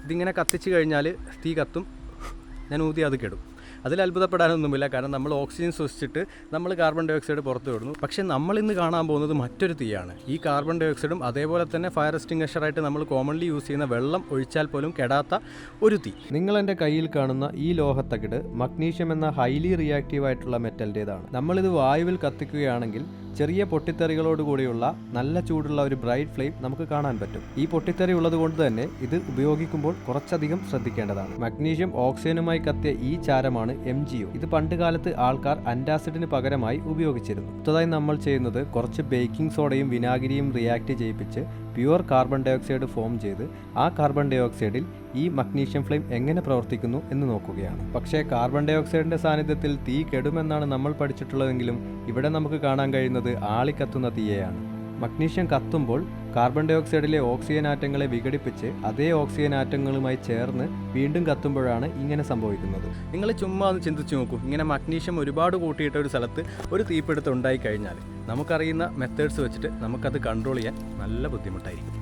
ഇതിങ്ങനെ കത്തിച്ച് കഴിഞ്ഞാൽ തീ കത്തും, ഞാൻ ഊതി അത് കെടും. അതിൽ അത്ഭുതപ്പെടാനൊന്നുമില്ല, കാരണം നമ്മൾ ഓക്സിജൻ ശ്വസിച്ചിട്ട് നമ്മൾ കാർബൺ ഡൈ ഓക്സൈഡ് പുറത്തു വിടുന്നു. പക്ഷേ നമ്മളിന്ന് കാണാൻ പോകുന്നത് മറ്റൊരു തീയാണ്. ഈ കാർബൺ ഡൈ ഓക്സൈഡും അതേപോലെ തന്നെ ഫയർ എക്സ്റ്റിംഗ്വിഷറായിട്ട് നമ്മൾ കോമൺലി യൂസ് ചെയ്യുന്ന വെള്ളം ഒഴിച്ചാൽ പോലും കെടാത്ത ഒരു തീ. നിങ്ങൾ എൻ്റെ കയ്യിൽ കാണുന്ന ഈ ലോഹത്തകിട് മഗ്നീഷ്യം എന്ന ഹൈലി റിയാക്റ്റീവ് ആയിട്ടുള്ള മെറ്റലിൻ്റെതാണ്. നമ്മളിത് വായുവിൽ കത്തിക്കുകയാണെങ്കിൽ ചെറിയ പൊട്ടിത്തെറികളോടുകൂടിയുള്ള നല്ല ചൂടുള്ള ഒരു ബ്രൈറ്റ് ഫ്ലെയിം നമുക്ക് കാണാൻ പറ്റും. ഈ പൊട്ടിത്തെറി ഉള്ളത് കൊണ്ട് തന്നെ ഇത് ഉപയോഗിക്കുമ്പോൾ കുറച്ചധികം ശ്രദ്ധിക്കേണ്ടതാണ്. മഗ്നീഷ്യം ഓക്സിജനുമായി കത്തിയ ഈ ചാരമാണ് MgO. ഇത് പണ്ട് കാലത്ത് ആൾക്കാർ അന്റാസിഡിന് പകരമായി ഉപയോഗിച്ചിരുന്നു. അടുത്തതായി നമ്മൾ ചെയ്യുന്നത് കുറച്ച് ബേക്കിംഗ് സോഡയും വിനാഗിരിയും റിയാക്ട് ചെയ്യിപ്പിച്ച് pure carbon dioxide form ചെയ്ത് ആ കാർബൺ ഡൈ ഓക്സൈഡിൽ ഈ മഗ്നീഷ്യം ഫ്ലെയിം എങ്ങനെ പ്രവർത്തിക്കുന്നു എന്ന് നോക്കുകയാണ്. പക്ഷേ കാർബൺ ഡൈ ഓക്സൈഡിന്റെ സാന്നിധ്യത്തിൽ തീ കെടുമെന്നാണ് നമ്മൾ പഠിച്ചിട്ടുള്ളതെങ്കിലും ഇവിടെ നമുക്ക് കാണാൻ കഴിയുന്നത് ആളിക്കത്തുന്ന തീയെയാണ്. മഗ്നീഷ്യം കത്തുമ്പോൾ കാർബൺ ഡൈ ഓക്സൈഡിലെ ഓക്സിജൻ ആറ്റങ്ങളെ വിഘടിപ്പിച്ച് അതേ ഓക്സിജൻ ആറ്റങ്ങളുമായി ചേർന്ന് വീണ്ടും കത്തുമ്പോഴാണ് ഇങ്ങനെ സംഭവിക്കുന്നത്. നിങ്ങൾ ചുമ്മാ ഒന്ന് ചിന്തിച്ച് നോക്കൂ, ഇങ്ങനെ മഗ്നീഷ്യം ഒരുപാട് കൂട്ടിയിട്ട ഒരു സ്ഥലത്ത് ഒരു തീപിടുത്തം ഉണ്ടായി കഴിഞ്ഞാൽ നമുക്കറിയുന്ന മെത്തേഡ്സ് വെച്ചിട്ട് നമുക്കത് കൺട്രോൾ ചെയ്യാൻ നല്ല ബുദ്ധിമുട്ടായിരിക്കും.